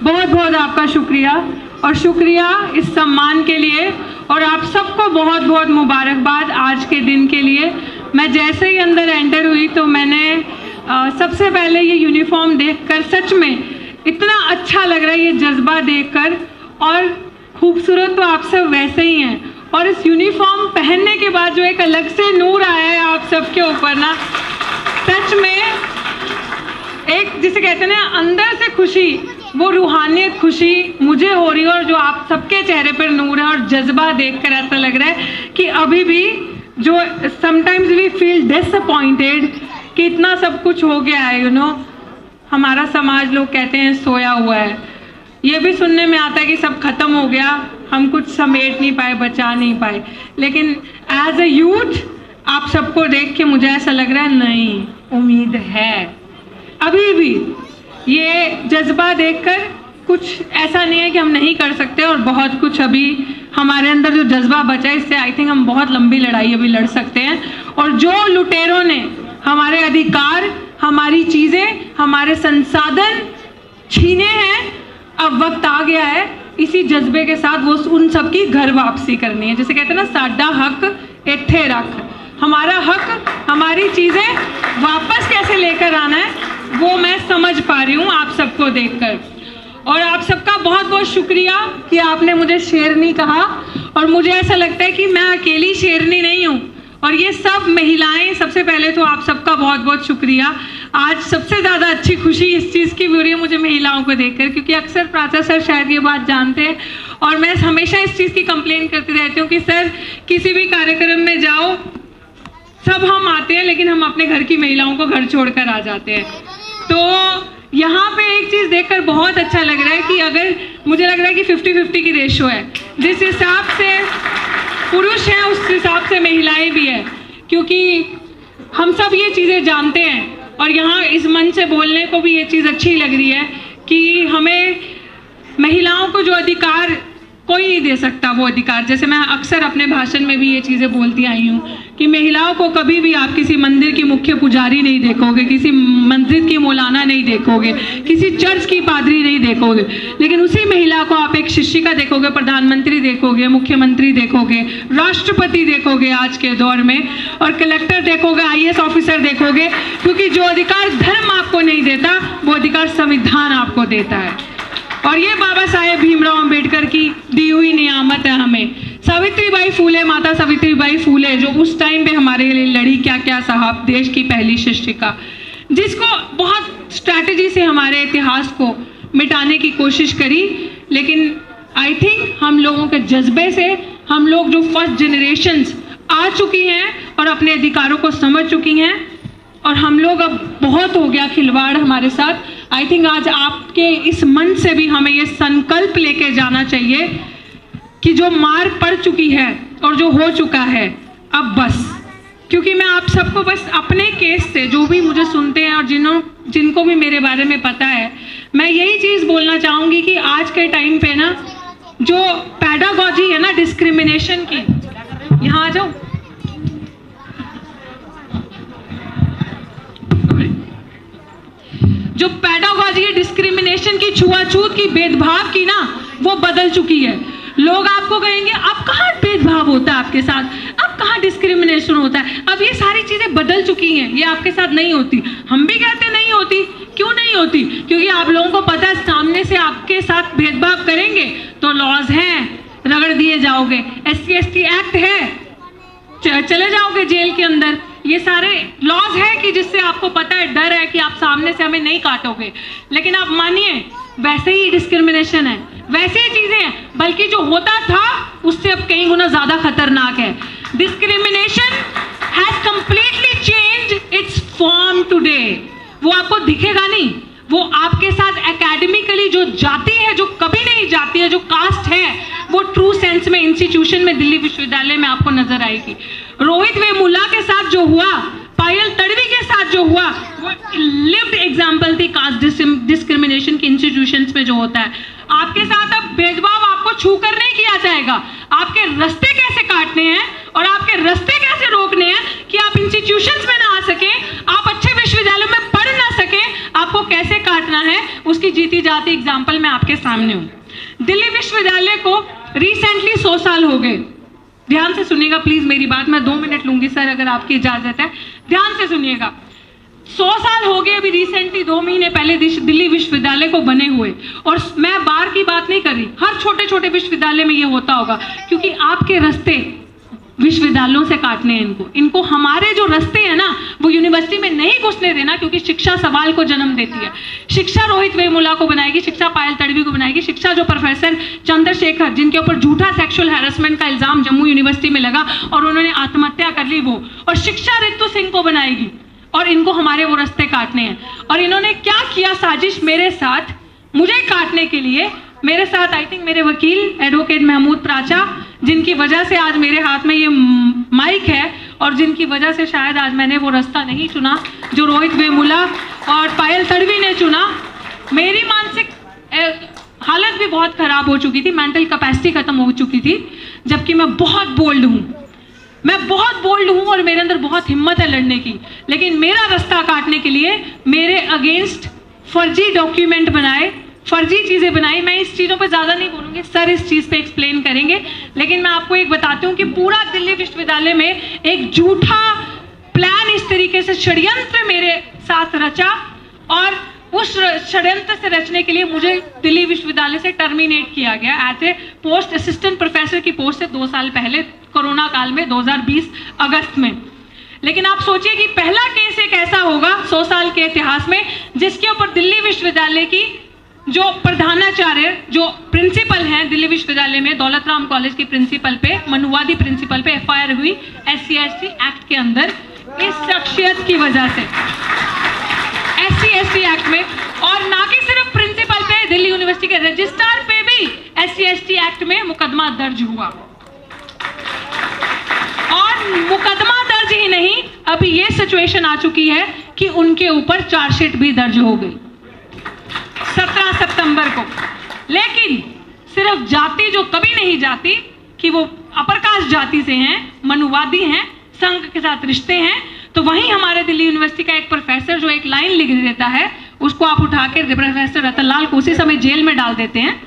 बहुत बहुत आपका शुक्रिया, और शुक्रिया इस सम्मान के लिए, और आप सबको बहुत बहुत मुबारकबाद आज के दिन के लिए। मैं जैसे ही अंदर एंटर हुई तो मैंने सबसे पहले ये यूनिफॉर्म देखकर सच में इतना अच्छा लग रहा है, ये जज्बा देखकर, और खूबसूरत तो आप सब वैसे ही हैं, और इस यूनिफॉर्म पहनने के बाद जो एक अलग से नूर आया है आप सबके ऊपर ना, सच में एक जिसे कहते हैं ना अंदर से खुशी, वो रूहानियत खुशी मुझे हो रही है, और जो आप सबके चेहरे पर नूर है और जज्बा देखकर ऐसा लग रहा है कि अभी भी जो समटाइम्स वी फील डिसअपॉइंटेड कि इतना सब कुछ हो गया है, यू नो, हमारा समाज लोग कहते हैं सोया हुआ है, ये भी सुनने में आता है कि सब खत्म हो गया, हम कुछ समेट नहीं पाए, बचा नहीं पाए, लेकिन एज अ यूथ आप सबको देख के मुझे ऐसा लग रहा है नहीं, उम्मीद है अभी भी। ये जज्बा देखकर कुछ ऐसा नहीं है कि हम नहीं कर सकते, और बहुत कुछ अभी हमारे अंदर जो जज्बा बचा है इससे आई थिंक हम बहुत लंबी लड़ाई अभी लड़ सकते हैं। और जो लुटेरों ने हमारे अधिकार, हमारी चीज़ें, हमारे संसाधन छीने हैं, अब वक्त आ गया है इसी जज्बे के साथ वो उन सब की घर वापसी करनी है। जैसे कहते हैं ना, साडा हक इत्थे रख, हमारा हक, हमारी चीज़ें वापस कैसे लेकर आना है वो मैं समझ पा रही हूँ आप सबको देखकर। और आप सबका बहुत बहुत शुक्रिया कि आपने मुझे शेरनी कहा, और मुझे ऐसा लगता है कि मैं अकेली शेरनी नहीं हूँ, और ये सब महिलाएं, सबसे पहले तो आप सबका बहुत बहुत शुक्रिया। आज सबसे ज़्यादा अच्छी खुशी इस चीज़ की भी हो रही है मुझे महिलाओं को देखकर, क्योंकि अक्सर प्राचा सर शायद ये बात जानते हैं, और मैं हमेशा इस चीज़ की कंप्लेन करती रहती हूँ कि सर किसी भी कार्यक्रम में जाओ, सब हम आते हैं लेकिन हम अपने घर की महिलाओं को घर छोड़कर आ जाते हैं। तो यहाँ पे एक चीज़ देखकर बहुत अच्छा लग रहा है कि अगर मुझे लग रहा है कि 50-50 की रेशो है, जिस हिसाब से पुरुष हैं उस हिसाब से महिलाएं भी हैं, क्योंकि हम सब ये चीज़ें जानते हैं, और यहाँ इस मंच से बोलने को भी ये चीज़ अच्छी लग रही है कि हमें महिलाओं को जो अधिकार कोई नहीं दे सकता, वो अधिकार, जैसे मैं अक्सर अपने भाषण में भी ये चीज़ें बोलती आई हूँ कि महिलाओं को कभी भी आप किसी मंदिर की मुख्य पुजारी नहीं देखोगे, किसी मस्जिद की मौलाना नहीं देखोगे, किसी चर्च की पादरी नहीं देखोगे, लेकिन उसी महिला को आप एक शिक्षिका देखोगे, प्रधानमंत्री देखोगे, मुख्यमंत्री देखोगे, राष्ट्रपति देखोगे आज के दौर में, और कलेक्टर देखोगे, IAS ऑफिसर देखोगे, क्योंकि जो अधिकार धर्म आपको नहीं देता वो अधिकार संविधान आपको देता है, और ये बाबा साहेब भीमराव अंबेडकर की दी हुई नियामत है हमें। सावित्रीबाई फूले, माता सावित्रीबाई फूले, जो उस टाइम पे हमारे लिए लड़ी, क्या क्या साहब, देश की पहली शिक्षिका, जिसको बहुत स्ट्रैटेजी से हमारे इतिहास को मिटाने की कोशिश करी, लेकिन आई थिंक हम लोगों के जज्बे से हम लोग जो फर्स्ट जनरेशन्स आ चुकी हैं और अपने अधिकारों को समझ चुकी हैं, और हम लोग अब बहुत हो गया खिलवाड़ हमारे साथ। आई थिंक आज आपके इस मंच से भी हमें ये संकल्प लेके जाना चाहिए कि जो मार पड़ चुकी है और जो हो चुका है अब बस, क्योंकि मैं आप सबको बस अपने केस से, जो भी मुझे सुनते हैं और जिनको भी मेरे बारे में पता है, मैं यही चीज़ बोलना चाहूँगी कि आज के टाइम पे ना जो पैडागॉजी है ना डिस्क्रिमिनेशन की, यहाँ आ जाओ, जो पैडागॉजी है डिस्क्रिमिनेशन की, छुआछूत की, भेदभाव की ना, वो बदल चुकी है। लोग आपको कहेंगे अब कहाँ भेदभाव होता है आपके साथ, अब कहाँ डिस्क्रिमिनेशन होता है, अब ये सारी चीज़ें बदल चुकी हैं, ये आपके साथ नहीं होती। हम भी कहते नहीं होती, क्यों नहीं होती? क्योंकि आप लोगों को पता है सामने से आपके साथ भेदभाव करेंगे तो लॉज हैं, रगड़ दिए जाओगे, SC/ST एक्ट है, चले जाओगे जेल के अंदर, ये सारे लॉज है कि जिससे आपको पता है, डर है कि आप सामने से हमें नहीं काटोगे। लेकिन आप मानिए वैसे ही डिस्क्रिमिनेशन है, वैसे ही चीजें हैं, बल्कि जो होता था उससे अब कई गुना ज्यादा खतरनाक है। Discrimination has completely changed it's form today. वो आपको दिखेगा नहीं, वो आपके साथ एकेडमिकली जो जाती है, जो कभी नहीं जाती है, जो कास्ट है, वो ट्रू सेंस में इंस्टीट्यूशन में दिल्ली विश्वविद्यालय में आपको नजर आएगी। रोहित वेमुला के साथ जो हुआ, पायल तड़वी के साथ जो हुआ, वो लिव्ड एग्जाम्पल थी कास्ट डिस्क्रिमिनेशन के इंस्टीट्यूशंस में जो होता है। आपके साथ अब भेदभाव आपको छू कर नहीं किया जाएगा, आपके रास्ते कैसे काटने हैं और आपके रास्ते कैसे रोकने हैं कि आप इंस्टीट्यूशंस में ना आ सके, आप अच्छे विश्वविद्यालयों में पढ़ ना सके, आपको कैसे काटना है उसकी जीती जाती एग्जाम्पल मैं आपके सामने हूँ। दिल्ली विश्वविद्यालय को रिसेंटली 100 साल हो गए। ध्यान से सुनिएगा प्लीज मेरी बात, मैं 2 मिनट लूंगी सर अगर आपकी इजाजत है। ध्यान से सुनिएगा, 100 साल हो गए अभी रिसेंटली 2 महीने पहले दिल्ली विश्वविद्यालय को बने हुए। और मैं बाहर की बात नहीं कर रही, हर छोटे छोटे विश्वविद्यालय में ये होता होगा, क्योंकि आपके रास्ते विश्वविद्यालयों से काटने हैं इनको हमारे जो रास्ते हैं ना वो यूनिवर्सिटी में नहीं घुसने देना, क्योंकि शिक्षा सवाल को जन्म देती है। शिक्षा रोहित वेमुला को बनाएगी, शिक्षा पायल तड़वी को बनाएगी, शिक्षा जो प्रोफेसर चंद्रशेखर जिनके ऊपर झूठा सेक्सुअल हैरेसमेंट का इल्जाम जम्मू यूनिवर्सिटी में लगा और उन्होंने आत्महत्या कर ली वो, और शिक्षा रितु सिंह को बनाएगी। और इनको हमारे वो रास्ते काटने हैं। और इन्होंने क्या किया साजिश मेरे साथ, मुझे काटने के लिए। मेरे साथ आई थिंक मेरे वकील एडवोकेट महमूद प्राचा, जिनकी वजह से आज मेरे हाथ में ये माइक है और जिनकी वजह से शायद आज मैंने वो रास्ता नहीं चुना जो रोहित वेमुला और पायल तड़वी ने चुना। मेरी मानसिक हालत भी बहुत खराब हो चुकी थी, मेंटल कैपेसिटी खत्म हो चुकी थी, जबकि मैं बहुत बोल्ड हूँ, मैं बहुत बोल्ड हूँ और मेरे अंदर बहुत हिम्मत है लड़ने की। लेकिन मेरा रास्ता काटने के लिए मेरे अगेंस्ट फर्जी डॉक्यूमेंट बनाए, फर्जी चीजें बनाई। मैं इस चीजों पे ज्यादा नहीं बोलूंगी, सर इस चीज पे एक्सप्लेन करेंगे। लेकिन मैं आपको एक बताती हूँ कि पूरा दिल्ली विश्वविद्यालय में एक झूठा प्लान इस तरीके से षड्यंत्र मेरे साथ रचा, और उस षड्यंत्र से रचने के लिए मुझे दिल्ली विश्वविद्यालय से टर्मिनेट किया गया as a post assistant professor की पोस्ट से 2 साल पहले कोरोना काल में 2020 अगस्त में। लेकिन आप सोचिए कि पहला केस एक ऐसा होगा 100 साल के इतिहास में जिसके ऊपर दिल्ली विश्वविद्यालय की जो प्रधानाचार्य जो प्रिंसिपल हैं दिल्ली विश्वविद्यालय में, दौलत राम कॉलेज की प्रिंसिपल पे, मनुवादी प्रिंसिपल पे एफआईआर हुई SC/ST एक्ट के अंदर इस शख्सियत की वजह से, SC/ST एक्ट में। और ना कि सिर्फ प्रिंसिपल पे, दिल्ली यूनिवर्सिटी के रजिस्ट्रार पे भी SC/ST एक्ट में मुकदमा दर्ज हुआ। और मुकदमा दर्ज ही नहीं, अभी ये सिचुएशन आ चुकी है कि उनके ऊपर चार्जशीट भी दर्ज हो गई 17 सितंबर को। लेकिन सिर्फ जाति जो कभी नहीं जाती कि वो अपर कास्ट जाति से हैं, मनुवादी हैं, संघ के साथ रिश्ते हैं, तो वहीं हमारे दिल्ली यूनिवर्सिटी का एक प्रोफेसर जो एक लाइन लिख देता है उसको आप उठा के प्रोफेसर रतनलाल को उसी समय जेल में डाल देते हैं।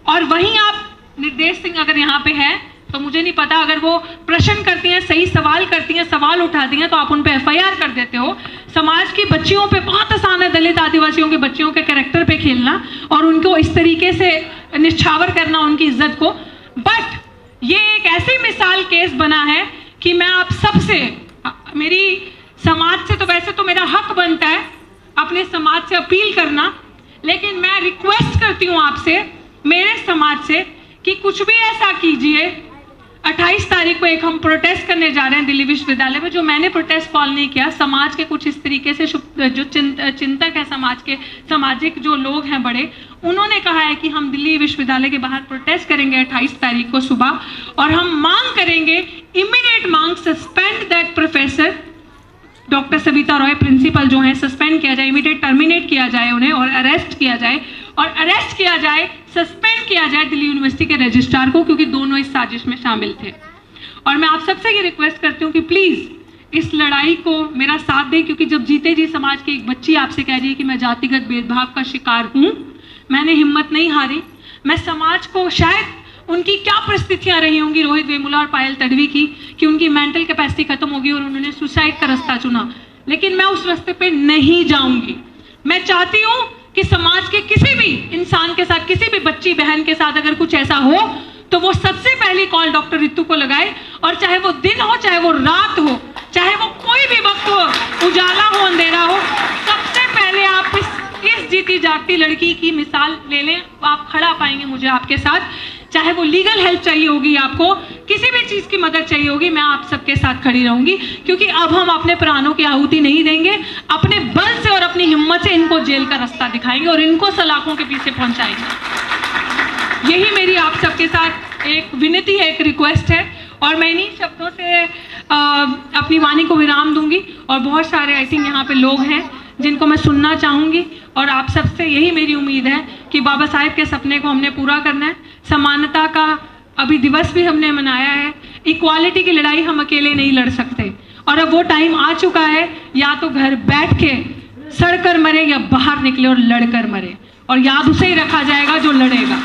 और वहीं आप निर्देश सिंह अगर यहाँ पे है तो मुझे नहीं पता, अगर वो प्रश्न करती हैं, सही सवाल करती हैं, सवाल उठाती हैं, तो आप उन पे FIR कर देते हो। समाज की बच्चियों पे बहुत आसान है, दलित आदिवासियों के बच्चियों के कैरेक्टर पे खेलना और उनको इस तरीके से निछावर करना उनकी इज्जत को। बट ये एक ऐसी मिसाल केस बना है कि मैं आप सबसे, मेरी समाज से तो वैसे तो मेरा हक बनता है अपने समाज से अपील करना, लेकिन मैं रिक्वेस्ट करती हूँ आपसे, मेरे समाज से, कि कुछ भी ऐसा कीजिए। 28 तारीख को एक हम प्रोटेस्ट करने जा रहे हैं दिल्ली विश्वविद्यालय में, जो मैंने प्रोटेस्ट कॉल नहीं किया, समाज के कुछ इस तरीके से जो चिंतक है, समाज के सामाजिक जो लोग हैं बड़े, उन्होंने कहा है कि हम दिल्ली विश्वविद्यालय के बाहर प्रोटेस्ट करेंगे 28 तारीख को सुबह, और हम मांग करेंगे, इमीडिएट मांग, suspend that professor doctor Savita Roy principal जो है, सस्पेंड किया जाए, इमीडिएट टर्मिनेट किया जाए उन्हें, और अरेस्ट किया जाए, और अरेस्ट किया जाए, सस्पेंड किया जाए दिल्ली यूनिवर्सिटी के रजिस्ट्रार को, क्योंकि दोनों इस साजिश में शामिल थे। और मैं आप सबसे ये रिक्वेस्ट करती हूँ कि प्लीज इस लड़ाई को मेरा साथ दें, क्योंकि जब जीते जी समाज की एक बच्ची आपसे कह रही है कि मैं जातिगत भेदभाव का शिकार हूँ, मैंने हिम्मत नहीं हारी। मैं समाज को, शायद उनकी क्या परिस्थितियां रही होंगी रोहित वेमुला और पायल तड़वी की, कि उनकी मेंटल कैपेसिटी खत्म होगी और उन्होंने सुसाइड का रास्ता चुना, लेकिन मैं उस रास्ते पे नहीं जाऊंगी। मैं चाहती हूँ कि समाज के किसी भी इंसान के साथ, किसी भी बच्ची बहन के साथ अगर कुछ ऐसा हो तो वो सबसे पहली कॉल डॉक्टर रितु को लगाए, और चाहे वो दिन हो, चाहे वो रात हो, चाहे वो कोई भी वक्त हो, उजाला हो, अंधेरा हो, सबसे पहले आप इस जीती जागती लड़की की मिसाल ले लें। आप खड़ा पाएंगे मुझे आपके साथ, चाहे वो लीगल हेल्प चाहिए होगी, आपको किसी भी चीज की मदद चाहिए होगी, मैं आप सबके साथ खड़ी रहूंगी। क्योंकि अब हम अपने प्राणों की आहुति नहीं देंगे, अपने बल से और अपनी हिम्मत से इनको जेल का रास्ता दिखाएंगे और इनको सलाखों के पीछे पहुंचाएंगे। यही मेरी आप सबके साथ एक विनती है, एक रिक्वेस्ट है, और मैं इन्हीं शब्दों से अपनी वाणी को विराम दूंगी। और बहुत सारे आई थिंक यहाँ पे लोग हैं जिनको मैं सुनना चाहूंगी, और आप सबसे यही मेरी उम्मीद है कि बाबा साहेब के सपने को हमने पूरा करना है। समानता का अभी दिवस भी हमने मनाया है, इक्वालिटी की लड़ाई हम अकेले नहीं लड़ सकते, और अब वो टाइम आ चुका है, या तो घर बैठ के सड़कर मरे या बाहर निकले और लड़कर मरे, और याद उसे ही रखा जाएगा जो लड़ेगा।